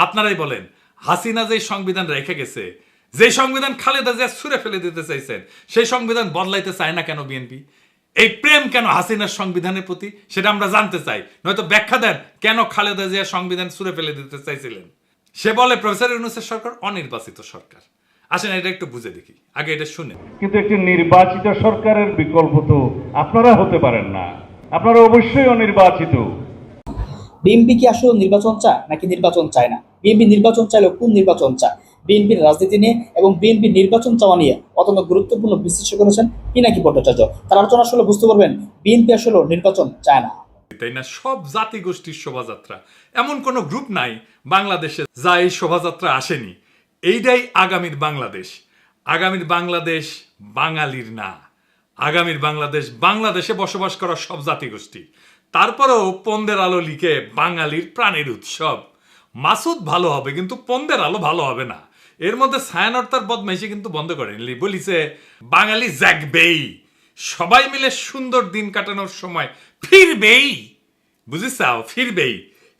আপনারাই বলেন, হাসিনা যে সংবিধান রেখে গেছে, যে সংবিধান খালেদা জিয়া ছুঁড়ে ফেলে দিতে চাইছেন, সেই সংবিধান বদলাইতে চায় না কেন বিএনপি? এই প্রেম কেন হাসিনার সংবিধানের প্রতি, সেটা আমরা জানতে চাই। নয়তো ব্যাখ্যা দেন কেন খালেদা জিয়া সংবিধান ছুঁড়ে ফেলে দিতে চাইছিলেন। সে বলে প্রফেসর ইউনূসের সরকার অনির্বাচিত সরকার। আসেন এটা একটু বুঝে দেখি, আগে এটা শুনে। কিন্তু একটি নির্বাচিত সরকারের বিকল্প তো আপনারা হতে পারেন না, আপনারা অবশ্যই অনির্বাচিত। বিএনপি কি আসলে নির্বাচন চায় নাকি নির্বাচন চায় না? বিএনপি নির্বাচন চাইলেও কোন নির্বাচন চায়? বিএনপির রাজনীতি নিয়ে এবং বিএনপি নির্বাচন চাওয়া নিয়ে অত্যন্ত গুরুত্বপূর্ণ বিশ্লেষণ করেছেন পিনাকি ভট্টাচার্য। তার আলোচনা আসলে বুঝতে পারবেন বিএনপি আসলে নির্বাচন চায় না। তাই না? সব জাতি গোষ্ঠীর শোভাযাত্রা, এমন কোনো গ্রুপ নাই বাংলাদেশে যা এই শোভাযাত্রা আসেনি। এইটাই আগামীর বাংলাদেশ। আগামীর বাংলাদেশ বাঙালির না, আগামীর বাংলাদেশ বাংলাদেশে বসবাস করা সব জাতিগোষ্ঠী। তারপরেও পন্দের আলো লিখে বাঙালির প্রাণের উৎসব। মাসুদ ভালো হবে কিন্তু পন্দের আলো ভালো হবে না। এর মধ্যে ছায়ানট তার বদমাইশি কিন্তু বন্ধ করেনি, বলিছে বাঙালি জাগবেই, সবাই মিলে সুন্দর দিন কাটানোর সময় ফিরবেই। বুঝেছাও? ফিরবেই,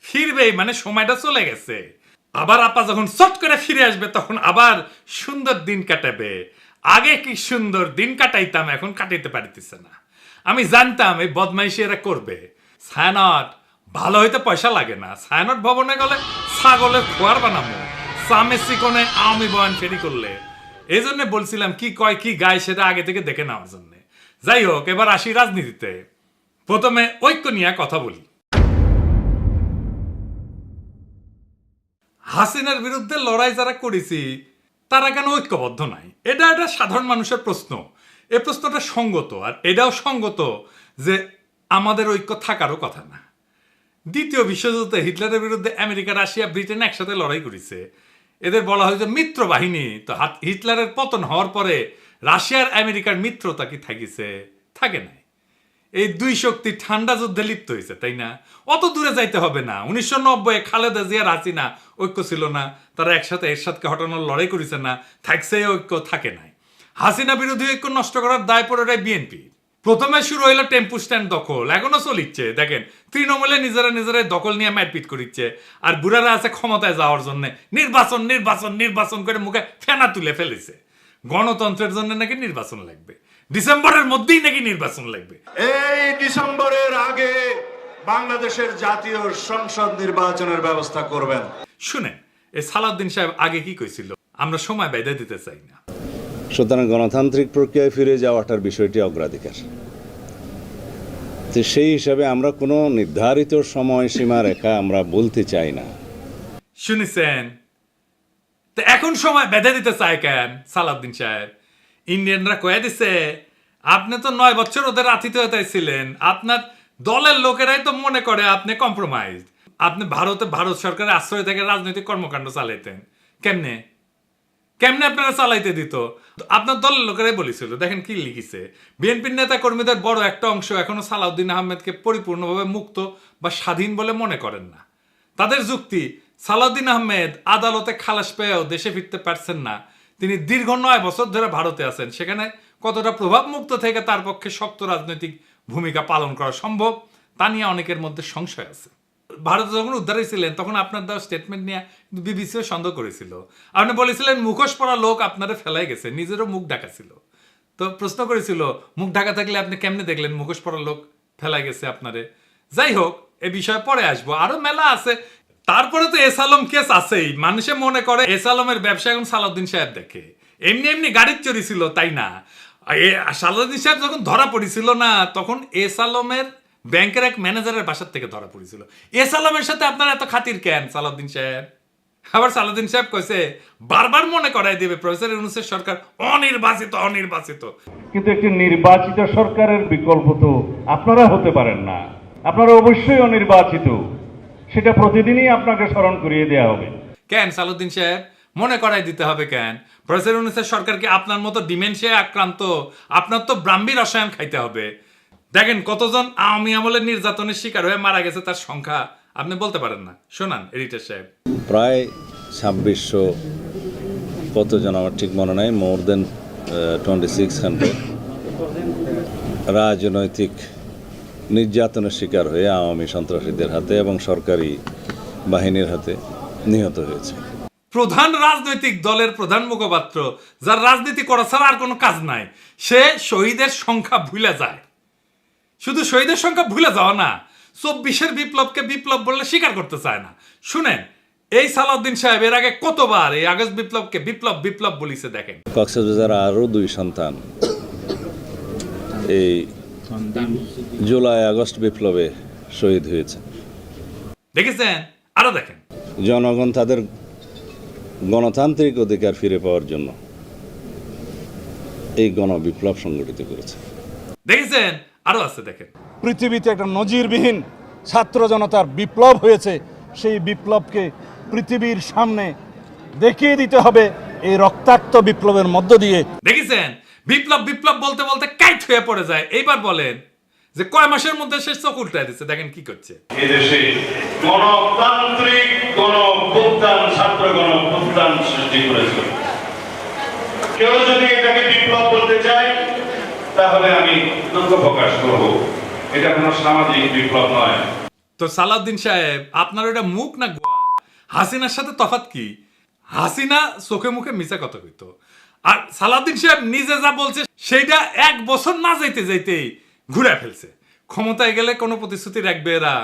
ফিরবেই মানে সময়টা চলে গেছে। আবার আপা যখন চট করে ফিরে আসবে তখন আবার সুন্দর দিন কাটাবে। আগে কি সুন্দর দিন কাটাইতাম, এখন কাটাইতে পারিতেছে না। আমি জানতাম এই বদমাইশি এরা করবে। ছায়ানট ভালো হইতে পয়সা লাগে না। ছায়ানট ভবনে গেলে ছাগলের খোয়ার বানাবো, সামেসি কোনে আওয়ামী বয়ান ফেরি করলে। এই জন্য বলছিলাম কি কয় কি গায় সেটা আগে থেকে দেখে নেওয়ার জন্য। যাই হোক, এবার আসি রাজনীতিতে। প্রথমে ঐক্য নিয়ে কথা বলি। হাসিনার বিরুদ্ধে লড়াই যারা করেছি তারা কেন ঐক্যবদ্ধ নাই? এটা একটা সাধারণ মানুষের প্রশ্ন। এই প্রশ্নটা সঙ্গত, আর এটাও সঙ্গত যে আমাদের ঐক্য থাকারও কথা না। দ্বিতীয় বিশ্বযুদ্ধে হিটলারের বিরুদ্ধে আমেরিকা, রাশিয়া, ব্রিটেন একসাথে লড়াই করেছে। এদের বলা হয় যে মিত্র বাহিনী। তো হিটলারের পতন হওয়ার পরে রাশিয়ার আমেরিকার মিত্রতা কি থাকিছে? থাকে নাই। এই দুই শক্তি ঠান্ডা যুদ্ধে লিপ্ত হয়েছে, তাই না? অত দূরে যাইতে হবে না। 1990 খালেদা জিয়ার হাসিনা ঐক্য ছিল না, তারা একসাথে এরশাদকে হটানোর লড়াই করেছে না, থাকছে ঐক্য থাকে নাই। হাসিনা বিরোধী ঐক্য নষ্ট করার দায় পড়ে বিএনপি। প্রথমে শুরু হইলো টেম্পু স্ট্যান্ড দখল, এখনো চলিচ্ছে। দেখেন তৃণমূলে নিজেরা নিজেরাই দখল নিয়ে মারপিট করিচ্ছে, আর বুড়ারা আছে ক্ষমতায় যাওয়ার জন্য নির্বাচন নির্বাচন নির্বাচন করে মুখে ফেনা তুলে ফেলেছে। গণতন্ত্রের জন্য নাকি নির্বাচন লাগবে, ডিসেম্বরের মধ্যেই নাকি নির্বাচন লাগবে। এই ডিসেম্বরের আগে বাংলাদেশের জাতীয় সংসদ নির্বাচনের ব্যবস্থা করবেন। শুনেন, এই সালাউদ্দিন সাহেব আগে কি কইছিল? আমরা সময় বেঁধে দিতে চাই না। সুতরাং গণতান্ত্রিক প্রক্রিয়ায় ফিরে যাওয়াটার বিষয়টি অগ্রাধিকার। তো সেই হিসাবে আমরা কোনো নির্ধারিত সময়সীমা রেখা আমরা বলতে চাই না। শুনেছেন? তো এখন সময় বেঁধে দিতে চায় কেন সালাউদ্দিন সাহেব? ইন্ডিয়ানরা কয়ে দিছে আপনি তো 9 বছর ওদের আতিথেয়তায় ছিলেন, আপনার দলের লোকেরাই তো মনে করে আপনি কম্প্রোমাইজ। আপনি ভারত সরকারের আশ্রয় থেকে রাজনৈতিক কর্মকাণ্ড চালাইতেন। কেমনে কেমনে আপনারা চালাইতে দিত? আপনার দলের লোকেরাই বলেছিল। দেখেন কি লিখিছে, বিএনপির নেতা কর্মীদের বড় একটা অংশ এখনো সালাউদ্দিন আহমেদকে পরিপূর্ণভাবে মুক্ত বা স্বাধীন বলে মনে করেন না। তাদের যুক্তি, সালাউদ্দিন আহমেদ আদালতে খালাস পেয়েও দেশে ফিরতে পারছেন না। তিনি দীর্ঘ 9 বছর ধরে ভারতে আছেন। সেখানে কতটা প্রভাব মুক্ত থেকে তার পক্ষে শক্ত রাজনৈতিক ভূমিকা পালন করা সম্ভব তা নিয়ে অনেকের মধ্যে সংশয় আছে। ভারতে যখন উদ্ধার হয়েছিলেন তখন আপনার দেওয়া স্টেটমেন্ট নিয়ে বিবিসিও সন্দেহ করেছিল। আপনি বলেছিলেন মুখোশ পরা লোক আপনারে ফেলাই গেছে, নিজেরও মুখ ঢাকা ছিল। তো প্রশ্ন করেছিল মুখ ঢাকা থাকলে আপনি কেমনে দেখলেন মুখোশ পরা লোক ফেলাই গেছে আপনারে? যাই হোক, এ বিষয়ে পরে আসবো, আরো মেলা আছে। তারপরে তো এস আলম কেস আছেই। মানুষে মনে করে এস আলমের ব্যবসা এখন সালাউদ্দিন সাহেব দেখে। এমনি এমনি গাড়ির চুরি ছিল, তাই না? সালাউদ্দিন সাহেব যখন ধরা পড়েছিল না, তখন এস আলমের ব্যাংকের এক ম্যানেজারের বাসার থেকে ধরা পড়েছিল। এস আলমের সাথে আপনার এত খাতির কেন সালাউদ্দিন সাহেব? আবার সালাউদ্দিন সাহেব কইছে বারবার মনে করাই দেবে প্রফেসর ইউনূসের সরকার অনির্বাচিত অনির্বাচিত। কিন্তু একটি নির্বাচিত সরকারের বিকল্প তো আপনারা হতে পারেন না, আপনারা অবশ্যই অনির্বাচিত। সেটা প্রতিদিনই আপনাকে স্মরণ করিয়ে দেওয়া হবে। কেন সালাউদ্দিন সাহেব মনে করাই দিতে হবে কেন? প্রফেসর ইউনূসের সরকারকে আপনার মতো ডিমেনশিয়ায় আক্রান্ত, আপনার তো ব্রাহ্মী রসায়ন খাইতে হবে। দেখেন কতজন আওয়ামী আমলের নির্যাতনের শিকার হয়ে মারা গেছে তার সংখ্যা আপনি বলতে পারেন না। শোনান এডিটর সাহেব। প্রায় 2600 কতজন আমার ঠিক মনে নাই, মোর দেন 2600 রাজনৈতিক নির্যাতনের শিকার হয়ে আওয়ামী সন্ত্রাসীদের হাতে এবং সরকারি বাহিনীর হাতে নিহত হয়েছে। প্রধান রাজনৈতিক দলের প্রধান মুখপাত্র, যার রাজনীতি করা ছাড়া আর কোনো কাজ নাই, সে শহীদের সংখ্যা ভুলে যায়। শুধু শহীদের সংখ্যা ভুলে যাওয়া না, 24-এর বিপ্লবকে বিপ্লব বললে স্বীকার করতে চায় না। শুনেন, এই সালাউদ্দিন সাহেব এর আগে কতবার এই আগস্ট বিপ্লবকে বিপ্লব বিপ্লব বলিছে দেখেন। কক্সবাজার আরও 2 সন্তান এই জুলাই আগস্ট বিপ্লবে শহীদ হয়েছে। দেখেছেন? আরো দেখেন, জনগণ তাদের গণতান্ত্রিক অধিকার ফিরে পাওয়ার জন্য এই গণবিপ্লব সংগঠিত করেছে। দেখেছেন? আরো আছে দেখেন। পৃথিবীতে একটা নজিরবিহীন ছাত্র জনতার বিপ্লব হয়েছে, সেই বিপ্লবকে পৃথিবীর সামনে দেখিয়ে দিতে হবে এই রক্তাক্ত বিপ্লবের মধ্য দিয়ে। দেখেছেন? বিপ্লব বিপ্লব বলতে বলতে কাইট হয়ে পড়ে যায়। এইবার বলেন যে কয় মাসের মধ্যে সে চোখ উল্টায় দিচ্ছে, দেখেন কি করছে। এদেশে গণতান্ত্রিক গণঅভ্যুত্থান, ছাত্র গণঅভ্যুত্থান সৃষ্টি করেছে। কেউ যদি এটাকে বিপ্লব বলতে চায় তাহলে আমি দুঃখ প্রকাশ করব, এটা কোনো সামাজিক বিপ্লব নয়। তো সালাউদ্দিন সাহেব, আপনার ওটা মুখ না গোয়া? হাসিনার সাথে তফাৎ কি? হাসিনা চোখে মুখে মিছা কথা কইতো, আর সালাউদ্দিন সাহেব নিজে যা বলছে সেইটা 1 বছর না যাইতে যাইতেই ঘুরে ফেলছে। ক্ষমতায় গেলে কোনো প্রতিশ্রুতি রাখবে এরা?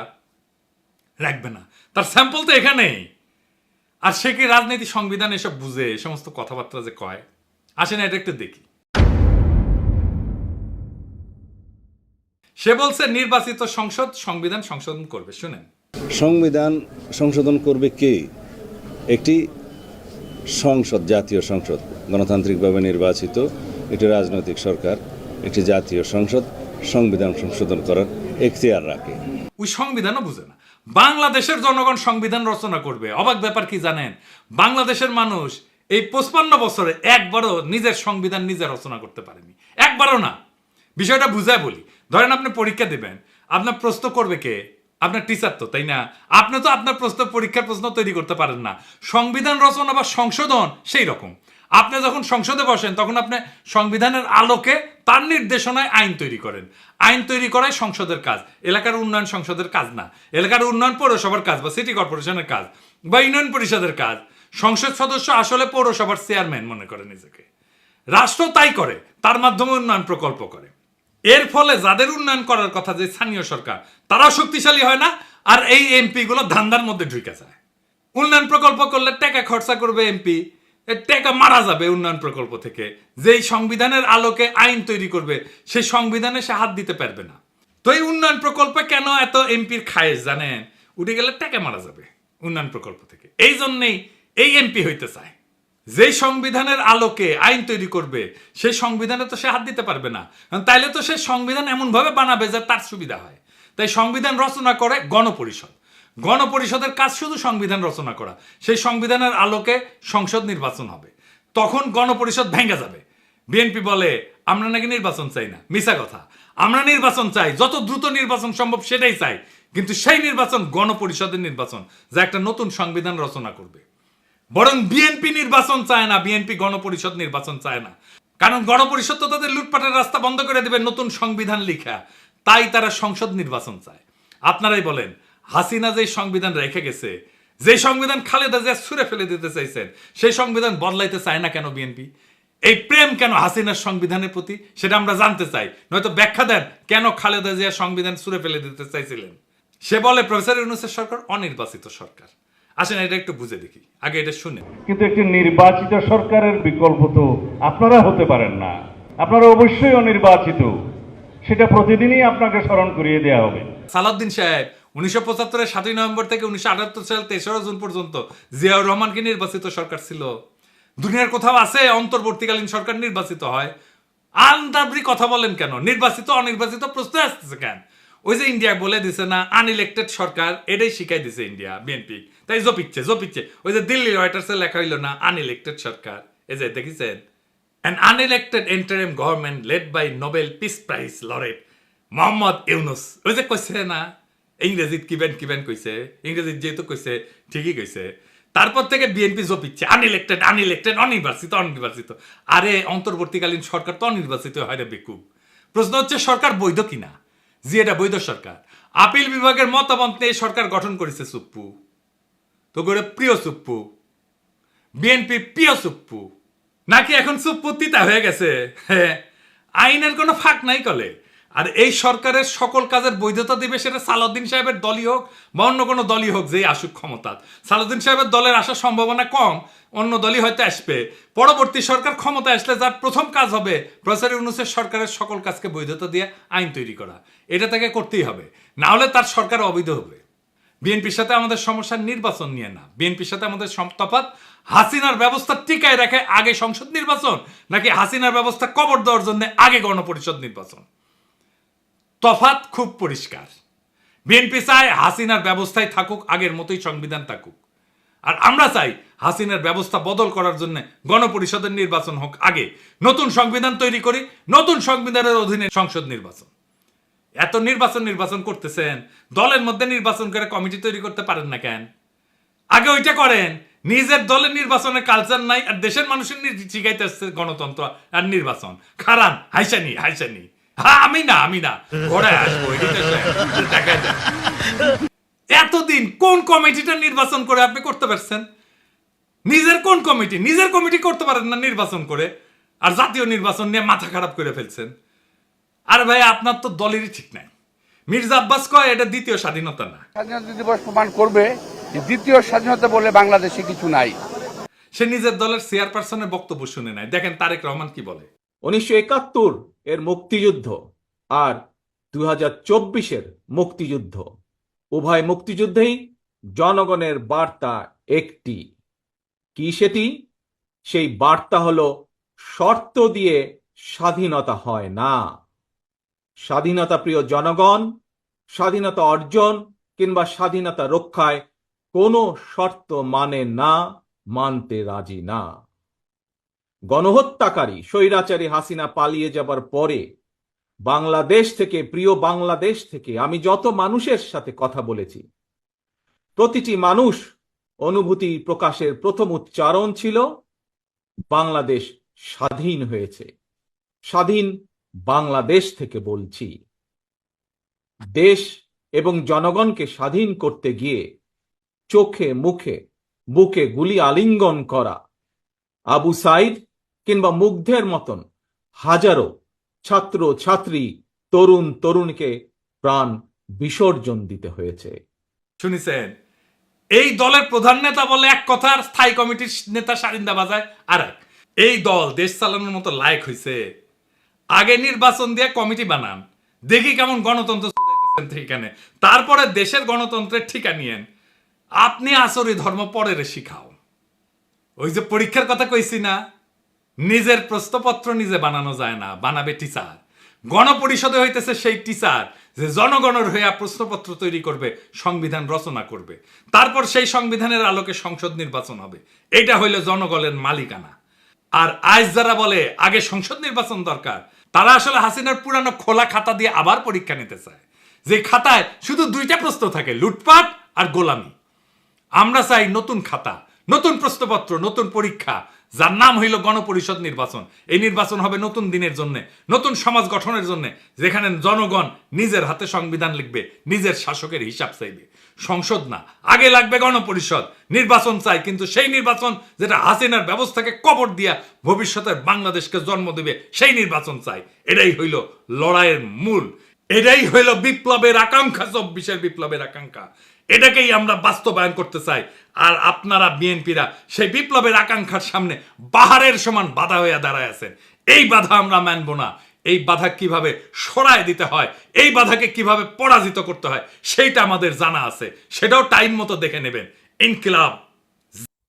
রাখবে না। তার স্যাম্পল তো এখানেই। আর সে কি রাজনীতি, সংবিধান এসব বুঝে? এই সমস্ত কথাবার্তা যে কয়, আসেন এটা একটু দেখি। সে বলছে নির্বাচিত সংসদ সংবিধান সংশোধন করবে। শুনেন, সংবিধান সংশোধন করবে কে? একটি সংসদ, জাতীয় সংসদ, গণতান্ত্রিকভাবে নির্বাচিত একটি রাজনৈতিক সরকার, একটি জাতীয় সংসদ সংবিধান সংশোধন করার এখতিয়ার রাখে। ওই সংবিধানও বুঝে না। বাংলাদেশের জনগণ সংবিধান রচনা করবে। অবাক ব্যাপার কি জানেন? বাংলাদেশের মানুষ এই 55 বছরে একবারও নিজের সংবিধান নিজে রচনা করতে পারেনি, একবারও না। বিষয়টা বুঝায় বলি। ধরেন আপনি পরীক্ষা দিবেন, আপনার প্রশ্ন করবে কে? আপনার টিচার তো, তাই না? আপনি তো আপনার প্রশ্ন, পরীক্ষার প্রশ্ন তৈরি করতে পারেন না। সংবিধান রচনা বা সংশোধন সেই রকম। আপনি যখন সংসদে বসেন তখন আপনি সংবিধানের আলোকে তার নির্দেশনায় আইন তৈরি করেন। আইন তৈরি করাই সংসদের কাজ, এলাকার উন্নয়ন সংসদের কাজ না। এলাকার উন্নয়ন পৌরসভার কাজ বা সিটি কর্পোরেশনের কাজ বা ইউনিয়ন পরিষদের কাজ। সংসদ সদস্য আসলে পৌরসভার চেয়ারম্যান মনে করে নিজেকে। রাষ্ট্র তাই করে, তার মাধ্যমে উন্নয়ন প্রকল্প করে। এর ফলে যাদের উন্নয়ন করার কথা, যে স্থানীয় সরকার, তারাও শক্তিশালী হয় না, আর এই এমপি গুলো ধান্দার মধ্যে ঢুকে যায়। উন্নয়ন প্রকল্প করলে টাকা খরচা করবে এমপি, টাকা মারা যাবে উন্নয়ন প্রকল্প থেকে। যেই সংবিধানের আলোকে আইন তৈরি করবে সেই সংবিধানে সে হাত দিতে পারবে না। তো এই উন্নয়ন প্রকল্পে কেন এত এমপির খায়েশ জানেন? উঠে গেলে টাকা মারা যাবে উন্নয়ন প্রকল্প থেকে। এই জন্যেই এই এমপি হইতে চায়। যেই সংবিধানের আলোকে আইন তৈরি করবে সেই সংবিধানে তো সে হাত দিতে পারবে না। তাইলে তো সে সংবিধান এমন ভাবে বানাবে যে তার সুবিধা হয়। তাই সংবিধান রচনা করে গণপরিষদ। গণপরিষদের কাজ শুধু সংবিধান রচনা করা। সেই সংবিধানের আলোকে সংসদ নির্বাচন হবে, তখন গণপরিষদ ভেঙে যাবে। বিএনপি বলে আমরা নাকি নির্বাচন চাই না, মিছা কথা। আমরা নির্বাচন চাই, যত দ্রুত নির্বাচন সম্ভব সেটাই চাই, কিন্তু সেই নির্বাচন গণপরিষদের নির্বাচন, যা একটা নতুন সংবিধান রচনা করবে। বরং বিএনপি নির্বাচন চায় না, বিএনপি গণপরিষদ নির্বাচন চায় না। কারণ গণপরিষদ তো তাদের লুটপাটের রাস্তা বন্ধ করে দেবে নতুন সংবিধান লিখা, তাই তারা সংসদ নির্বাচন চায়। আপনারাই বলেন, হাসিনা যে সংবিধান রেখে গেছে, যে সংবিধান খালেদা জিয়া ছুঁড়ে ফেলে দিতে চাইছেন, সেই সংবিধান বদলাইতে চায় না কেন বিএনপি? এই প্রেম কেন হাসিনার সংবিধানের প্রতি, সেটা আমরা জানতে চাই। নয়তো ব্যাখ্যা দেন কেন খালেদা জিয়া সংবিধান ছুঁড়ে ফেলে দিতে চাইছিলেন। সে বলে প্রফেসর ইউনূসের সরকার অনির্বাচিত সরকার। আসেন এটা একটু বুঝে দেখি, আগে এটা শুনে। কিন্তু একটি নির্বাচিত সরকারের বিকল্প তো আপনারা হতে পারেন না। আপনারা অবশ্যই অনির্বাচিত, সেটা প্রতিদিনই আপনাকে স্মরণ করিয়ে দেওয়া হবে। সালাউদ্দিন সাহেব 1975-এর 7ই নভেম্বর থেকে 1978 সাল 3রা জুন পর্যন্ত জিয়াউর রহমানকে নির্বাচিত সরকার ছিল। দুনিয়ার কোথাও আছে অন্তর্বর্তীকালীন সরকার নির্বাচিত হয়? আন্দাবরি কথা বলেন কেন? নির্বাচিত অনির্বাচিত প্রশ্ন আসতেছে কেন? ওই যে ইন্ডিয়া বলে দিছে না আনইলেক্টেড সরকার, এটাই শিখাই দিছে ইন্ডিয়া বিএনপি, তাই জপিচ্ছে। ওই যে দিল্লি রয়টার্সে লেখা হইল না আনইলেক্টেড সরকার, এই যে দেখেছেন, an unelected interim government led by Nobel Peace Prize laureate Mohammad Yunus. ওই যে কইছে না ইংরেজিত কিবেন কইছে, ইংরেজিত যেহেতু কইছে ঠিকই কইছে। তারপর থেকে বিএনপি জপিচ্ছে আনইলেক্টেড অনির্বাচিত। আরে অন্তর্বর্তীকালীন সরকার তো অনির্বাচিত হয় রে বেকুব। প্রশ্ন হচ্ছে সরকার বৈধ কিনা। জি, এটা বৈধ সরকার। আপিল বিভাগের মতামত নিয়ে সরকার গঠন করেছে সুপ্পু। তো করে প্রিয় সুপ্পু, বিএনপি প্রিয় সুপ্পু, নাকি এখন সুপ্পু তিতা হয়ে গেছে? আইনের কোনো ফাঁক নাই কলে। আর এই সরকারের সকল কাজের বৈধতা দিবে সেটা সালাউদ্দিন সাহেবের দলই হোক বা অন্য কোনো দলই হোক, যেই আসুক ক্ষমতা। সালাউদ্দিন সাহেবের দলের আসার সম্ভাবনা কম, অন্য দলই হয়তো আসবে। পরবর্তী সরকার ক্ষমতা আসলে যার প্রথম কাজ হবে প্রফেসর ইউনূসের সরকারের সকল কাজকে বৈধতা দিয়ে আইন তৈরি করা। এটা তাকে করতেই হবে, না হলে তার সরকার অবৈধ হবে। বিএনপির সাথে আমাদের সমস্যা নির্বাচন নিয়ে না, বিএনপির সাথে আমাদের তফাৎ হাসিনার ব্যবস্থা টিকায় রাখে আগে সংসদ নির্বাচন, নাকি হাসিনার ব্যবস্থা কবর দেওয়ার জন্য আগে গণপরিষদ নির্বাচন। তফাৎ খুব পরিষ্কার। বিএনপি চায় হাসিনার ব্যবস্থায় থাকুক, আগের মতোই সংবিধান থাকুক। আর আমরা চাই হাসিনার ব্যবস্থা বদল করার জন্য গণপরিষদের নির্বাচন হোক আগে, নতুন সংবিধান তৈরি করি, নতুন সংবিধানের অধীনে সংসদ নির্বাচন। এত নির্বাচন করতেছেন, দলের মধ্যে নির্বাচন করে কমিটি তৈরি করতে পারেন না কেন? আগে ওইটা করেন। নিজের দলের নির্বাচনের কালচার নাই, আর দেশের মানুষের শিখাইতে আসছে গণতন্ত্র আর নির্বাচন। খারান হাইসানি হ্যাঁ, আমি না ঘোড়ায় আসবো, দেখা যায়। এতদিন কোন কমিটিটা নির্বাচন করে আপনি করতে পারছেন? নিজের কোন কমিটি? নিজের কমিটি করতে পারেন না নির্বাচন করে, আর জাতীয় নির্বাচন নিয়ে মাথা খারাপ করে ফেলছেন। আর ভাই, আপনার তো দলেরই ঠিক নাই। মির্জা আব্বাস কয় এটা দ্বিতীয় স্বাধীনতা না। স্বাধীনতা দিবস প্রমাণ করবে যে দ্বিতীয় স্বাধীনতা বলে বাংলাদেশে কিছু নাই। সে নিজের দলের চেয়ারপারসনের বক্তব্য শুনে নাই। দেখেন তারেক রহমান কি বলে। 1971 এর মুক্তিযুদ্ধ আর 2024-এর মুক্তিযুদ্ধ, উভয় মুক্তিযুদ্ধেই জনগণের বার্তা একটি। কি সেটি? সেই বার্তা হলো শর্ত দিয়ে স্বাধীনতা হয় না। স্বাধীনতা প্রিয় জনগণ স্বাধীনতা অর্জন কিংবা স্বাধীনতা রক্ষায় কোনো শর্ত মানে না, মানতে রাজি না। গণহত্যাকারী স্বৈরাচারী হাসিনা পালিয়ে যাবার পরে বাংলাদেশ থেকে, প্রিয় বাংলাদেশ থেকে আমি যত মানুষের সাথে কথা বলেছি, প্রতিটি মানুষ অনুভূতি প্রকাশের প্রথম উচ্চারণ ছিল বাংলাদেশ স্বাধীন হয়েছে। স্বাধীন বাংলাদেশ থেকে বলছি। দেশ এবং জনগণকে স্বাধীন করতে গিয়ে চোখে মুখে বুকে গুলি আলিঙ্গন করা আবু সাইদ কিংবা মুগ্ধের মতন হাজারো ছাত্র ছাত্রী, তরুণ তরুণীকে প্রাণ বিসর্জন দিতে হয়েছে। শুনেছেন? এই দলের প্রধান নেতা বলে এক কথা, আর স্থায়ী কমিটির নেতা সারিন্দা বাজায় আর এক। এই দল দেশ চালানোর মতো লায়ক হয়েছে? আগে নির্বাচন দিয়ে কমিটি বানান, দেখি কেমন গণতন্ত্র এখানে, তারপরে দেশের গণতন্ত্রের ঠিকা নিয়েন। আপনি আসরি ধর্ম পরের শিখাও। ওই যে পরীক্ষার কথা কইছি না, নিজের প্রশ্নপত্র নিজে বানানো যায় না, বানাবে টিচার। গণপরিষদে হইতেছে সেই টিচার যে জনগণের হয়ে প্রশ্নপত্র তৈরি করবে, সংবিধান রচনা করবে, তারপর সেই সংবিধানের আলোকে সংসদ নির্বাচন হবে। এটা হইল জনগণের মালিকানা। আর আজ যারা বলে আগে সংসদ নির্বাচন দরকার, তারা আসলে হাসিনার পুরানো খোলা খাতা দিয়ে আবার পরীক্ষা নিতে চায়, যে খাতায় শুধু দুইটা প্রশ্ন থাকে, লুটপাট আর গোলামি। আমরা চাই নতুন খাতা, নতুন প্রশ্নপত্র, নতুন পরীক্ষা, যার নাম হইল গণপরিষদ নির্বাচন। এই নির্বাচন হবে নতুন দিনের জন্য, নতুন সমাজ গঠনের জন্য, যেখানে জনগণ নিজের হাতে সংবিধান লিখবে, নিজের শাসকের হিসাব চাইবে। সংসদ না, আগে লাগবে গণপরিষদ। নির্বাচন চাই, কিন্তু সেই নির্বাচন যেটা হাসিনার ব্যবস্থাকে কবর দিয়া ভবিষ্যতের বাংলাদেশকে জন্ম দেবে, সেই নির্বাচন চাই। এটাই হইল লড়াইয়ের মূল, এটাই হইল বিপ্লবের আকাঙ্ক্ষা, 24-এর বিপ্লবের আকাঙ্ক্ষা। এটাকেই আমরা বাস্তবায়ন করতে চাই। আর আপনারা বিএনপিরা সেই বিপ্লবের আকাঙ্ক্ষার সামনে পাহাড়ের সমান বাধা হয়ে দাঁড়ায় আছেন। এই বাধা আমরা মানব না। এই বাধা কিভাবে সরায় দিতে হয়, এই বাধাকে কিভাবে পরাজিত করতে হয়, সেইটা আমাদের জানা আছে। সেটাও টাইম মতো দেখে নেবেন। ইনকিলাব।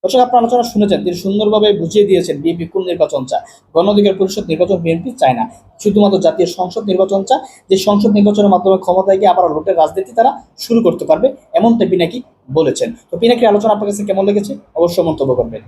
দর্শক, আপনার আলোচনা শুনেছেন, তিনি সুন্দরভাবে বুঝিয়ে দিয়েছেন বিএনপি কোন নির্বাচন চায়। গণ অধিকার পরিষদ নির্বাচন বিএনপি চায় না, শুধুমাত্র জাতীয় সংসদ নির্বাচন চায়, যে সংসদ নির্বাচনের মাধ্যমে ক্ষমতায় গিয়ে আবার লুটের রাজনীতি তারা শুরু করতে পারবে, এমনটা পিনাকি বলেছেন। তো পিনাকির আলোচনা আপনার কাছে কেমন লেগেছে অবশ্যই মন্তব্য করবেন।